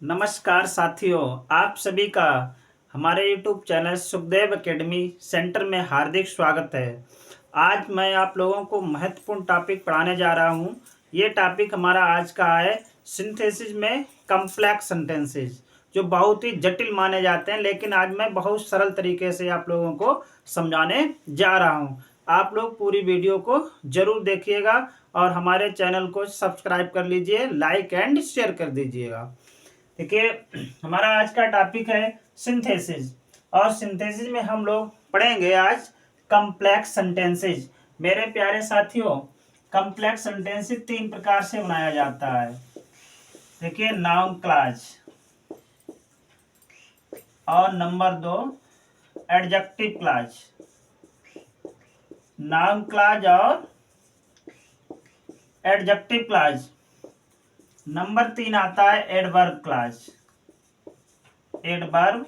नमस्कार साथियों, आप सभी का हमारे YouTube channel Sukhdev academy centre में हार्दिक स्वागत है। आज मैं आप लोगों को महत्वपूर्ण टॉपिक पढ़ाने जा रहा हूं। ये टॉपिक हमारा आज का है सिंथेसिस में कॉम्प्लेक्स सेंटेंसेस, जो बहुत ही जटिल माने जाते हैं, लेकिन आज मैं बहुत सरल तरीके से आप लोगों को समझाने जा रहा हूं। आप लोग पूरी वीडियो को जरूर देखिएगा और हमारे चैनल को सब्सक्राइब कर लीजिए, लाइक एंड शेयर कर दीजिएगा। देखिए, हमारा आज का टॉपिक है सिंथेसिस, और सिंथेसिस में हम लोग पढ़ेंगे आज कॉम्प्लेक्स सेंटेंसेस। मेरे प्यारे साथियों, कॉम्प्लेक्स सेंटेंसेस तीन प्रकार से बनाया जाता है। देखिए, नाउन क्लॉज, और number 2 adjective clause. Noun clause और एडजेक्टिव क्लॉज। नंबर 3 आता है एडवर्ब क्लॉज। Adverb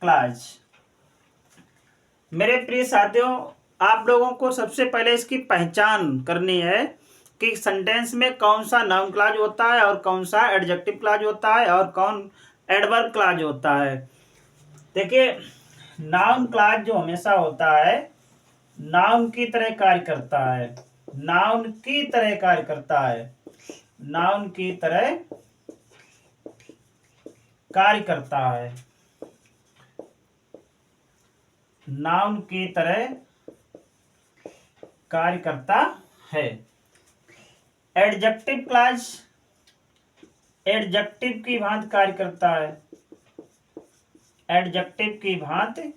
clause. मेरे प्रिय साथियों, आप लोगों को सबसे पहले इसकी पहचान करनी है कि सेंटेंस में कौन सा नाउन क्लॉज होता है और कौन सा एडजेक्टिव क्लॉज होता है और कौन एडवर्ब क्लॉज होता है। देखिए, नाउन क्लॉज जो हमेशा होता है, नाउन की तरह कार्य करता है। नाउन की तरह कार्य करता है। नाउन की तरह कार्य करता है। नाउन की तरह कार्य करता है। एडजेक्टिव क्लॉज एडजेक्टिव की भांति कार्य करता है। एडजेक्टिव की भांति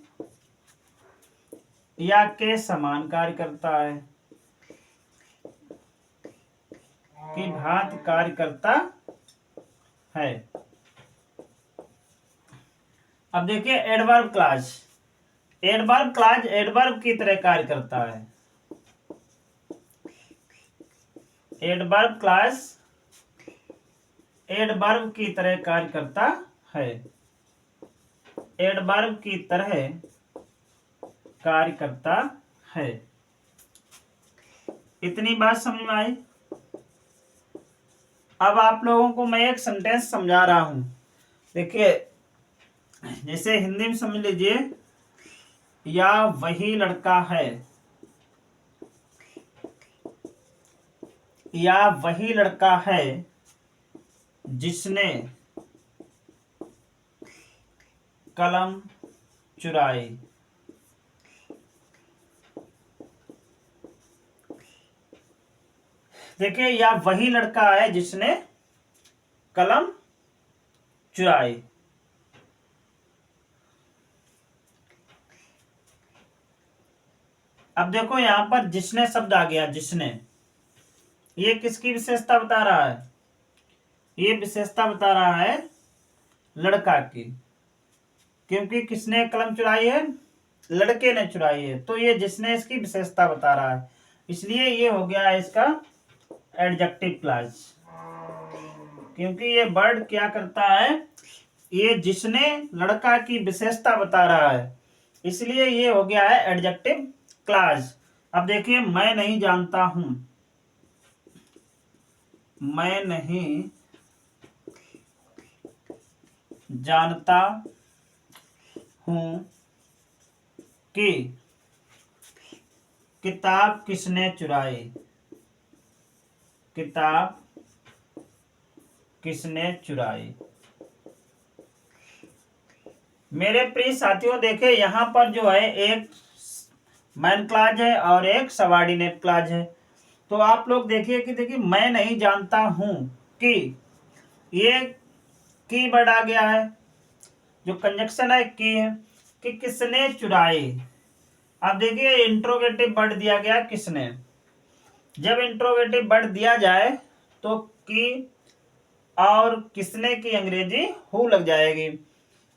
या के समान कार्य करता है। की भांति कार्य करता है। अब देखिए, adverb clause. Adverb clause adverb की तरह कार्य करता है। एडवर्ब क्लॉज एडवर्ब की तरह कार्य करता है। एडवर्ब की तरह कार्य करता है। इतनी बात समझ में आई। अब आप लोगों को मैं एक सेंटेंस समझा रहा हूं। देखिए, जैसे हिंदी में समझ लीजिए, या वही लड़का है। या वही लड़का है जिसने कलम चुराई। देखिए, या वही लड़का है जिसने कलम चुराई। अब देखो, यहां पर जिसने शब्द आ गया। जिसने, ये किसकी विशेषता बता रहा है? ये विशेषता बता रहा है लड़का की, क्योंकि किसने कलम चुराई है? लड़के ने चुराई है। तो ये जिसने इसकी विशेषता बता रहा है, इसलिए ये हो गया इसका एडजेक्टिव क्लॉज। क्योंकि ये वर्ड क्या करता है? ये जिसने लड़का की विशेषता बता रहा है, इसलिए ये हो गया है एडजेक्टिव क्लॉज। अब देखिए, मैं नहीं जानता हूं। मैं नहीं जानता हूं कि किताब किसने चुराई। किताब किसने चुराई। मेरे प्रिय साथियों, देखे यहां पर जो है एक मैन क्लॉज है और एक सबऑर्डिनेट क्लॉज है। तो आप लोग देखिए कि देखिए, मैं नहीं जानता हूं कि, ये की वर्ड आ गया है, जो कंजक्शन है की है, कि किसने चुराई। अब देखिए, इंट्रोगेटिव वर्ड दिया गया किसने। जब इंट्रोगेटिव वर्ड दिया जाए तो की और किसने की अंग्रेजी हु लग जाएगी।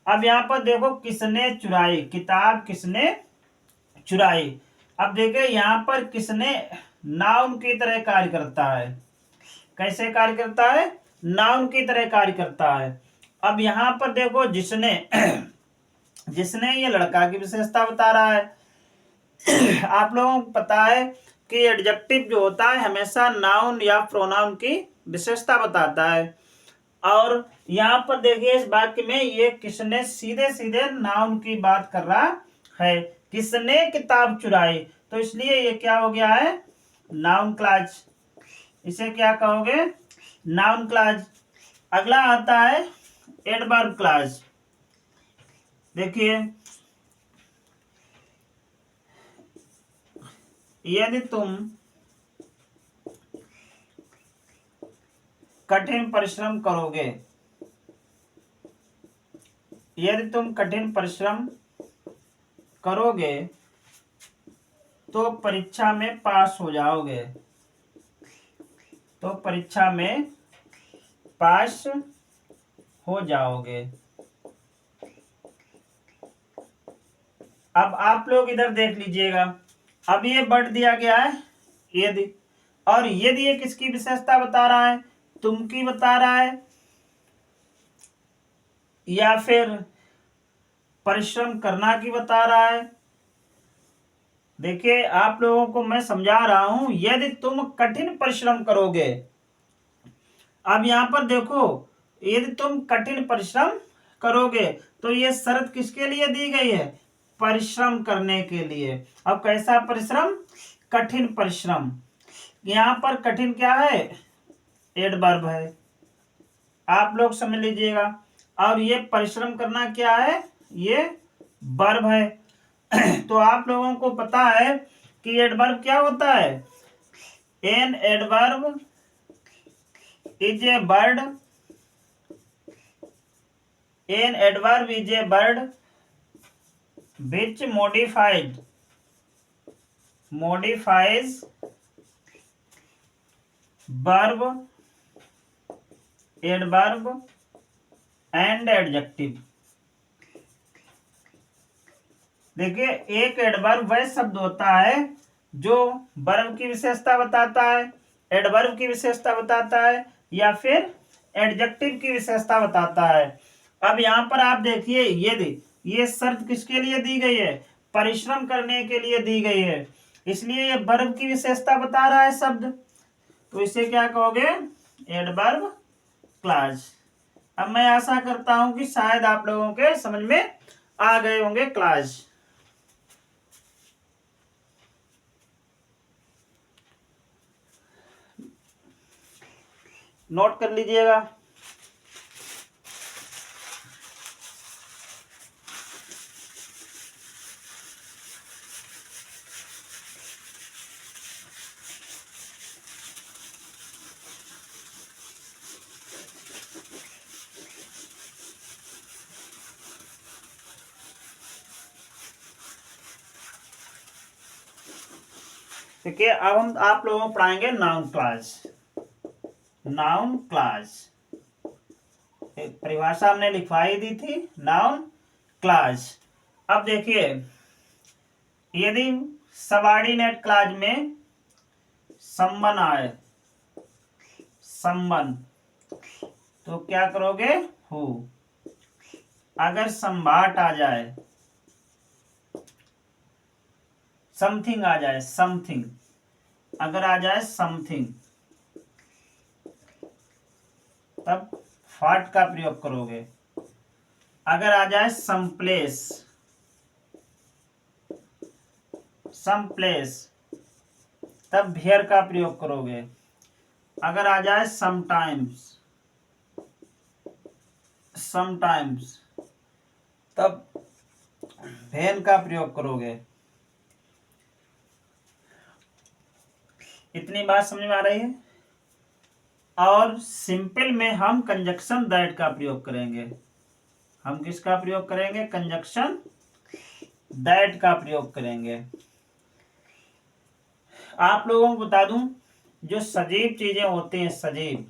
अब यहां पर देखो, किसने चुराई, किताब किसने चुराई। अब देखिए, यहां पर किसने नाउन की तरह कार्य करता है। कैसे कार्य करता है? नाउन की तरह कार्य करता है। अब यहां पर देखो, जिसने जिसने ये लड़का की विशेषता बता रहा है। आप लोगों को पता है कि एडजेक्टिव जो होता है हमेशा नाउन या प्रोनाउन की विशेषता बताता है, और यहाँ पर देखिए इस वाक्य में ये किसने, सीधे सीधे नाउन की बात कर रहा है, किसने किताब चुराई, तो इसलिए ये क्या हो गया है, नाउन क्लॉज। इसे क्या कहोगे, नाउन क्लॉज। अगला आता है एडवर्ब क्लॉज। देखिए, यदि तुम कठिन परिश्रम करोगे, यदि तुम कठिन परिश्रम करोगे तो परीक्षा में पास हो जाओगे, तो परीक्षा में पास हो जाओगे। अब आप लोग इधर देख लीजिएगा, अब ये वर्ड दिया गया है यदि, और यदि ये किसकी विशेषता बता रहा है, तुम की बता रहा है या फिर परिश्रम करना की बता रहा है। देखिए आप लोगों को मैं समझा रहा हूं, यदि तुम कठिन परिश्रम करोगे, अब यहां पर देखो, यदि तुम कठिन परिश्रम करोगे तो ये शर्त किसके लिए दी गई है, परिश्रम करने के लिए। अब कैसा परिश्रम, कठिन परिश्रम। यहां पर कठिन क्या है, एडवर्ब है, आप लोग समझ लीजिएगा, और ये परिश्रम करना क्या है, ये वर्ब है। तो आप लोगों को पता है कि एडवर्ब क्या होता है, an adverb is a word, an adverb is a word which modifies verb, adverb and adjective। देखिए एक एडवर्ब वह शब्द होता है जो वर्ब की विशेषता बताता है, एडवर्ब की विशेषता बताता है, या फिर एडजेक्टिव की विशेषता बताता है। अब यहाँ पर आप देखिए, यदि ये शर्त किसके लिए दी गई है, परिश्रम करने के लिए दी गई है, इसलिए ये वर्ब की विशेषता बता रहा है शब्द, तो इसे क्या कहोगे, एडवर्ब क्लॉज। अब मैं आशा करता हूं कि शायद आप लोगों के समझ में आ गए होंगे क्लॉज। नोट कर लीजिएगा। देखिए अब हम आप लोगों को पढ़ाएंगे नाउन क्लॉज। नाउन क्लॉज परिभाषा हमने लिखवाई दी थी, नाउन क्लॉज। अब देखिए, यदि सबऑर्डिनेट क्लॉज में संबंध आए, संबंध, तो क्या करोगे, हु। अगर संभाट आ जाए, समथिंग आ जाए, समथिंग, अगर आ जाए समथिंग, तब फाट का प्रयोग करोगे। अगर आ जाए समप्लेस, समप्लेस, तब भेयर का प्रयोग करोगे। अगर आ जाए समटाइम्स, समटाइम्स, तब भेन का प्रयोग करोगे। इतनी बात समझ में आ रही है। और सिंपल में हम कंजक्शन दैट का प्रयोग करेंगे। हम किसका प्रयोग करेंगे, कंजक्शन दैट का प्रयोग करेंगे। आप लोगों को बता दूं, जो सजीव चीजें होती हैं, सजीव,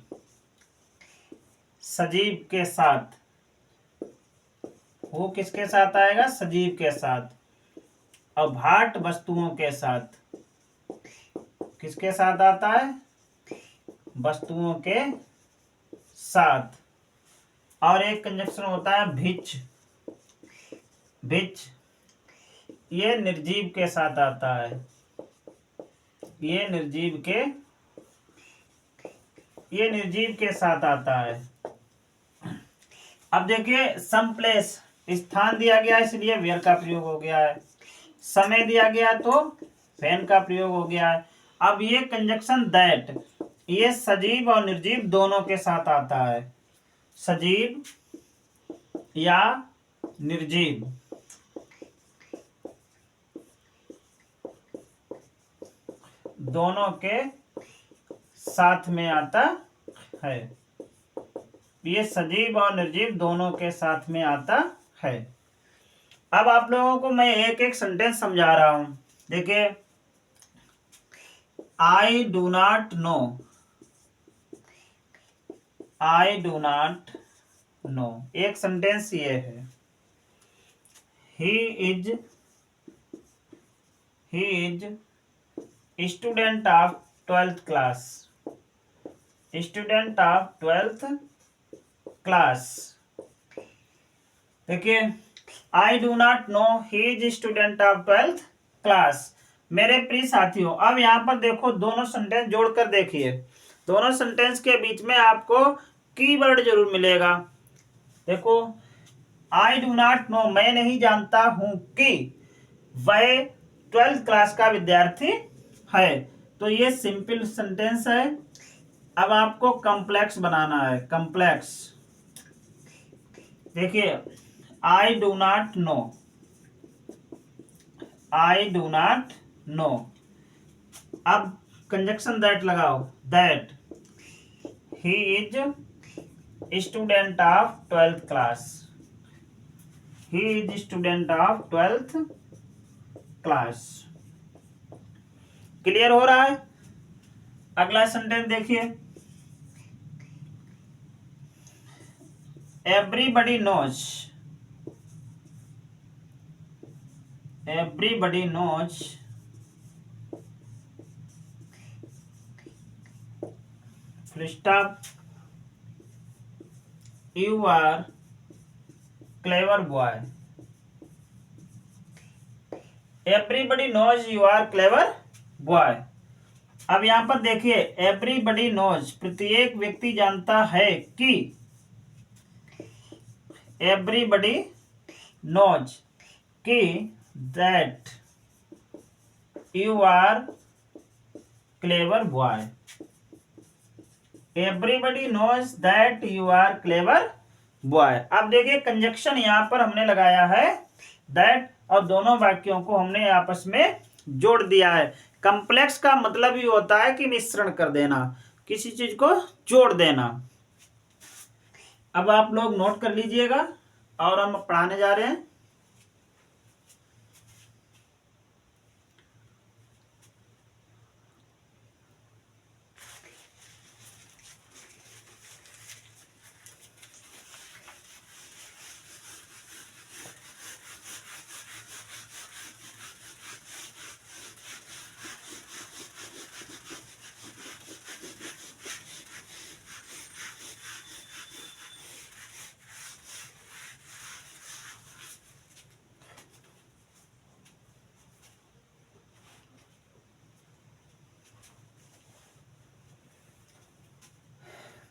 सजीव के साथ, वो किसके साथ आएगा, सजीव के साथ। अभाट वस्तुओं के साथ, किसके साथ आता है, वस्तुओं के साथ। और एक कंजक्शन होता है भिच, भिच, ये निर्जीव के साथ आता है, ये निर्जीव के, ये निर्जीव के साथ आता है। अब देखिए सम प्लेस, स्थान दिया गया इसलिए वेयर का प्रयोग हो गया है, समय दिया गया तो फैन का प्रयोग हो गया है। अब ये कंजक्शन दैट, ये सजीव और निर्जीव दोनों के साथ आता है, सजीव या निर्जीव दोनों के साथ में आता है, ये सजीव और निर्जीव दोनों के साथ में आता है। अब आप लोगों को मैं एक एक सेंटेंस समझा रहा हूं। देखिए, I do not know, I do not know, एक सेंटेंस ये है। He is student of 12th class, student of 12th class. देखिए, I do not know he is student of 12th class. मेरे प्रिय साथियों, अब यहाँ पर देखो दोनों सेंटेंस जोड़कर देखिए, दोनों सेंटेंस के बीच में आपको कीवर्ड जरूर मिलेगा। देखो, आई डू नॉट नो, मैं नहीं जानता हूं कि वह 12th क्लास का विद्यार्थी है, तो ये सिंपल सेंटेंस है। अब आपको कॉम्प्लेक्स बनाना है, कॉम्प्लेक्स। देखिए, I do not know, I do not know, अब कंजक्शन दैट लगाओ, that he is student of 12th class, he is student of 12th class. Clear हो रहा है? अगला सेंटेंस देखिए, everybody knows, everybody knows full stop you are clever boy, everybody knows you are clever boy। अब यहां पर देखिए, everybody knows, प्रत्येक व्यक्ति जानता है कि, everybody knows कि that you are clever boy, everybody knows that you are clever boy। अब देखिए, कंजक्शन यहां पर हमने लगाया है that, और दोनों वाक्यों को हमने आपस में जोड़ दिया है। कॉम्प्लेक्स का मतलब ही होता है कि मिश्रण कर देना, किसी चीज को जोड़ देना। अब आप लोग नोट कर लीजिएगा और हम पढ़ाने जा रहे हैं।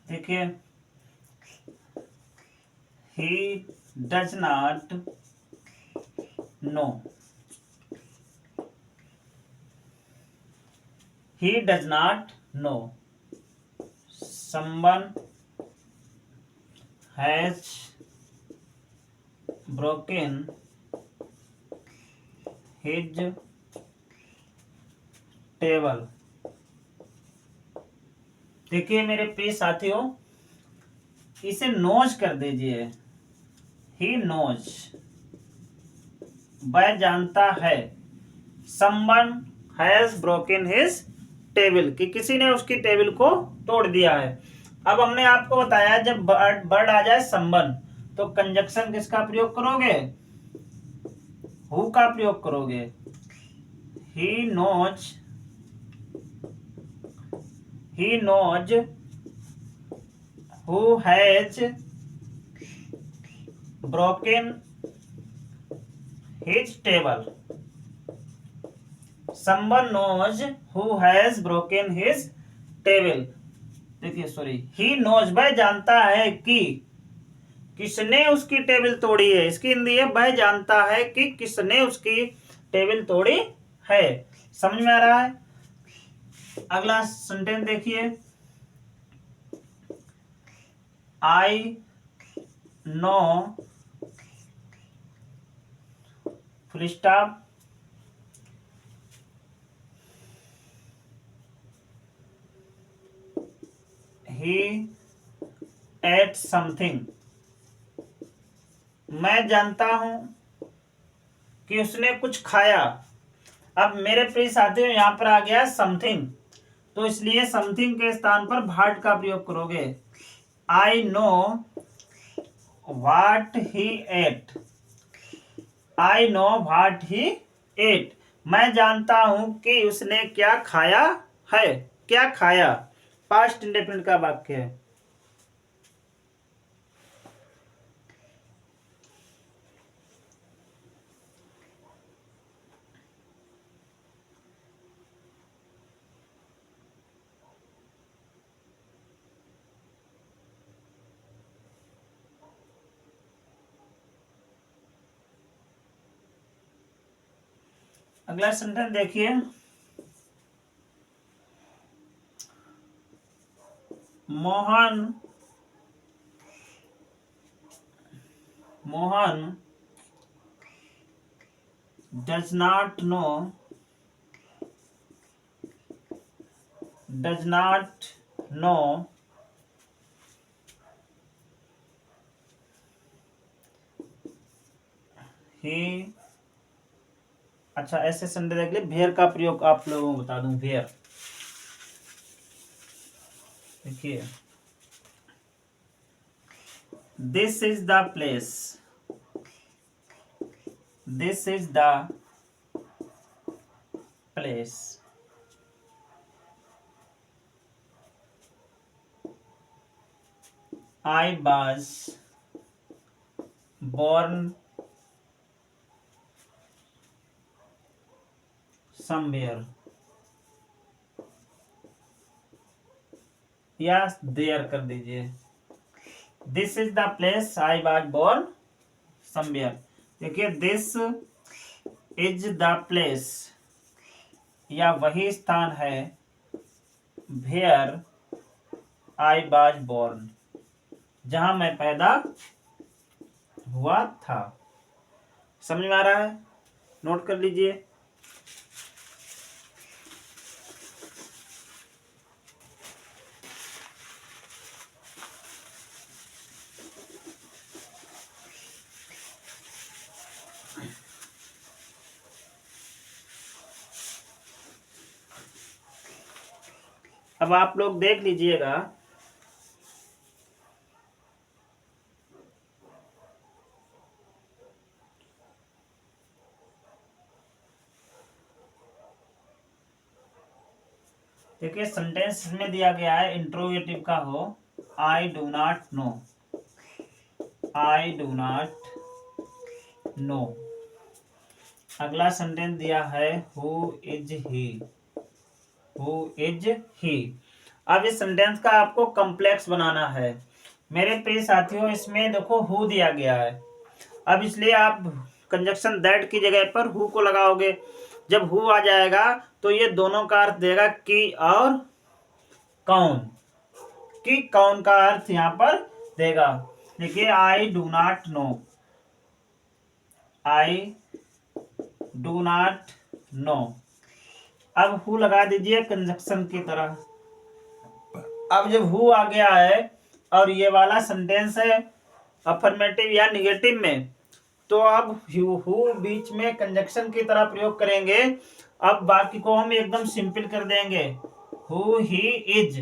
देखिए, he does not know, he does not know someone has broken his table। देखिए मेरे प्रिय साथियों, इसे नोज कर दीजिए, ही नोज, वह जानता है, someone has broken his table, कि किसी ने उसकी टेबल को तोड़ दिया है। अब हमने आपको बताया, जब वर्ड आ जाए संबंध, तो कंजक्शन किसका प्रयोग करोगे? हु का प्रयोग करोगे। he knows who has broken his table, someone knows who has broken his table। देखिए, सॉरी, he knows, वह जानता है कि किसने उसकी टेबल तोड़ी है, इसकी हिंदी है वह जानता है कि किसने उसकी टेबल तोड़ी है। समझ में आ रहा है? अगला सेंटेंस देखिए, I know full stop he ate something. मैं जानता हूं कि उसने कुछ खाया। अब मेरे प्रिय साथियों यहाँ पर आ गया समथिंग, तो इसलिए समथिंग के स्थान पर भाट का प्रयोग करोगे। I know what he ate. I know what he ate. मैं जानता हूं कि उसने क्या खाया है। क्या खाया, पास्ट इंडेफिनिट का वाक्य है। अगला सेंटेंस देखिए, Mohan does not know he। अच्छा, ऐसे सेंटेंस देख ले, भेयर का प्रयोग आप लोगों को बता दूं, भेयर देखिए, this is the place. This is the place. I was born somewhere, या देयर कर दीजिए। This is the place I was born somewhere। देखिए, दिस इज द प्लेस, या वही स्थान है, वेयर आई वाज born, जहां मैं पैदा हुआ था। समझ में आ रहा है? नोट कर लीजिए। अब आप लोग देख लीजिएगा, देखिए सेंटेंस में दिया गया है इंट्रोगेटिव का हो, आई do not know. I do not no. अगला सेंटेंस दिया है who is he. Who is he. अब इस सेंटेंस का आपको कॉम्प्लेक्स बनाना है मेरे प्रिय साथियों। इसमें देखो हु दिया गया है, अब इसलिए आप कंजक्शन दैट की जगह पर हु को लगाओगे। जब हु आ जाएगा तो ये दोनों का अर्थ देगा कि और कौन। कि कौन का अर्थ यहां पर देगा। देखिए, I do not know. I do not know. अब हु लगा दीजिए कंजक्शन की तरह। अब जब हु आ गया है और ये वाला सेंटेंस है अफर्मेटिव या निगेटिव में, तो अब हु बीच में कंजक्शन की तरह प्रयोग करेंगे। अब बाकी को हम एकदम सिंपल कर देंगे, हु ही इज।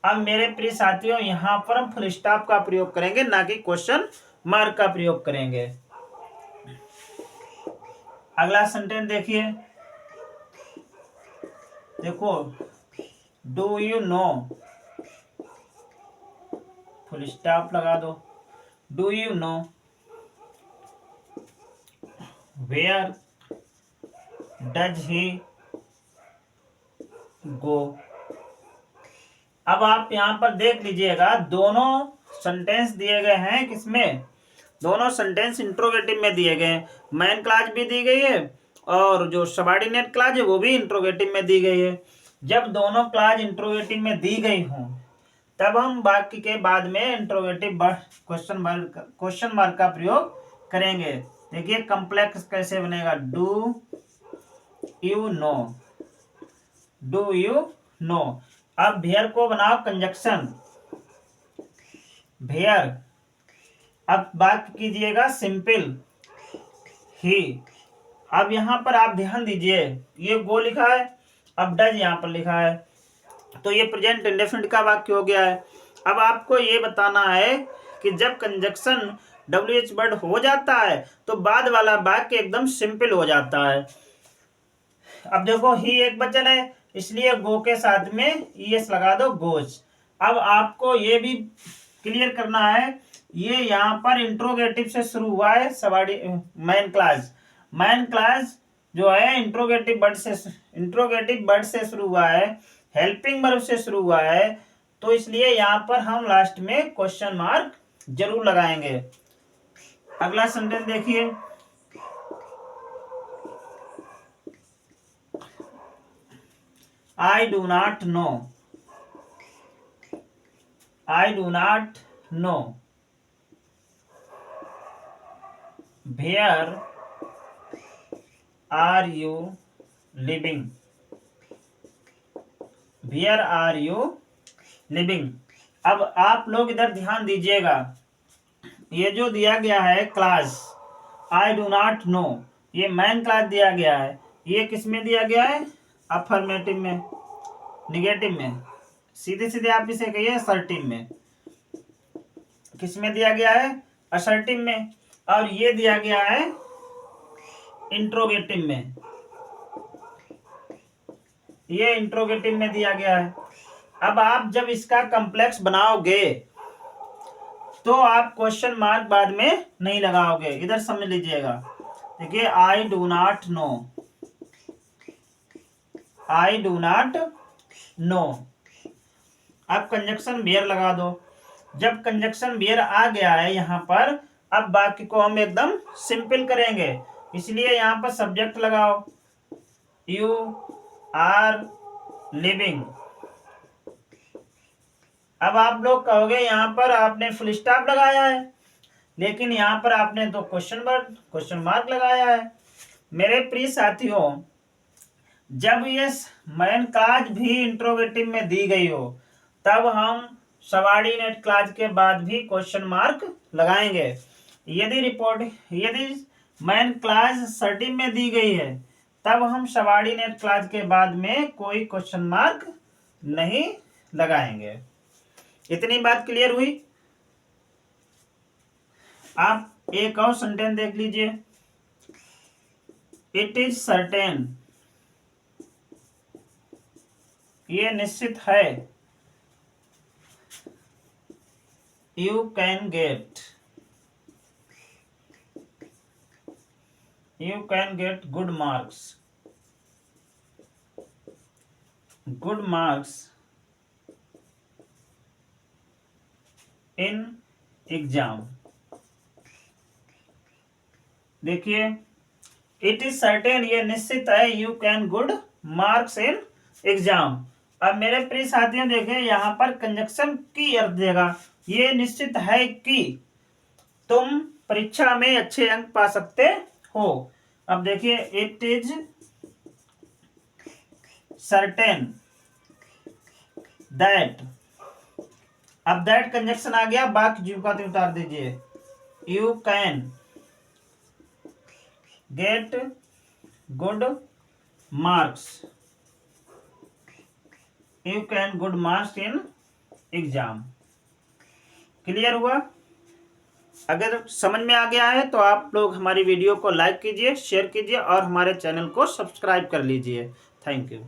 अब मेरे प्रिय साथियों, यहां पर हम फुल स्टॉप का प्रयोग करेंगे, ना कि क्वेश्चन मार्क का प्रयोग करेंगे। अगला सेंटेंस देखिए, देखो, do you know, full stop लगा दो। Do you know where does he go. अब आप यहां पर देख लीजिएगा, दोनों सेंटेंस दिए गए हैं किसमें, दोनों सेंटेंस इंट्रोगेटिव में दिए गए हैं। मैन क्लॉज भी दी गई है और जो सबऑर्डिनेट क्लॉज है वो भी इंट्रोगेटिव में दी गई है। जब दोनों क्लॉज इंट्रोगेटिव में दी गई हों तब हम वाक्य के बाद में इंट्रोगेटिव क्वेश्चन मार्क का प्रयोग करेंगे। देखिए कॉम्प्लेक्स कैसे बनेगा, do you no, do you no. अब भेयर को बनाओ कंजक्शन, भेयर। अब वाक्य कीजिएगा सिंपल ही। अब यहां पर आप ध्यान दीजिए, ये गो लिखा है, अब डज यहां पर लिखा है, तो ये प्रेजेंट इंडेफिनिट का वाक्य हो गया है। अब आपको ये बताना है कि जब कंजक्शन WH वर्ड हो जाता है तो बाद वाला वाक्य एकदम सिंपल हो जाता है। अब देखो ही एक वचन है, इसलिए गो के साथ में ES लगा दो, गोज। अब आपको ये भी क्लियर करना है, ये यहाँ पर इंट्रोगेटिव से शुरू हुआ है, मैन क्लॉज। मैन क्लॉज जो है इंट्रोगेटिव वर्ड से शुरू हुआ है, हेल्पिंग वर्ब से शुरू हुआ है, तो इसलिए यहाँ पर हम लास्ट में क्वेश्चन मार्क जरूर लगाएंगे। अगला सेंटेंस देखिए, I do not know, I do not know where are you living, where are you living। अब आप लोग इधर ध्यान दीजिएगा, ये जो दिया गया है class I do not no, ये मैन क्लास दिया गया है, ये किस में दिया गया है, अफर्मेटिव में, निगेटिव में, सीधे सीधे आप इसे कहिए असर्टिव में। किस में दिया गया है, असर्टिव में, और ये दिया गया है इंट्रोगेटिव में, ये इंट्रोगेटिव में दिया गया है। अब आप जब इसका कॉम्प्लेक्स बनाओगे तो आप क्वेश्चन मार्क बाद में नहीं लगाओगे, इधर समझ लीजिएगा। देखिए I do not know, I do not know. अब कंजक्शन वेयर लगा दो। जब कंजक्शन वेयर आ गया है यहाँ पर, अब वाक्य को हम एकदम सिंपल करेंगे, इसलिए यहाँ पर सब्जेक्ट लगाओ, यू आर लिविंग। अब आप लोग कहोगे यहाँ पर आपने फुल स्टॉप लगाया है, लेकिन यहाँ पर आपने तो क्वेश्चन मार्क लगाया है। मेरे प्रिय साथियों, जब ये मैन क्लॉज भी इंट्रोगेटिव में दी गई हो तब हम सबऑर्डिनेट क्लॉज के बाद भी क्वेश्चन मार्क लगाएंगे। यदि मैन क्लॉज सर्टिव में दी गई है तब हम सबऑर्डिनेट क्लॉज के बाद में कोई क्वेश्चन मार्क नहीं लगाएंगे। इतनी बात क्लियर हुई। आप एक और सेंटेंस देख लीजिए, इट इज सर्टेन, ये निश्चित है, you can get good marks in exam. देखिए इट इज सर्टेन, ये निश्चित है, you can good marks in exam. अब मेरे प्रिय साथियों देखिए यहाँ पर कंजक्शन की अर्थ देगा, ये निश्चित है कि तुम परीक्षा में अच्छे अंक पा सकते हो। अब देखिए इट इज सर्टेन दैट, अब दैट कंजक्शन आ गया, बाकी जीव का तो उतार दीजिए, you can get good marks, you can good marks in exam. Clear हुआ? अगर समझ में आ गया है तो आप लोग हमारी वीडियो को लाइक कीजिए, शेयर कीजिए और हमारे चैनल को सब्सक्राइब कर लीजिए। Thank you.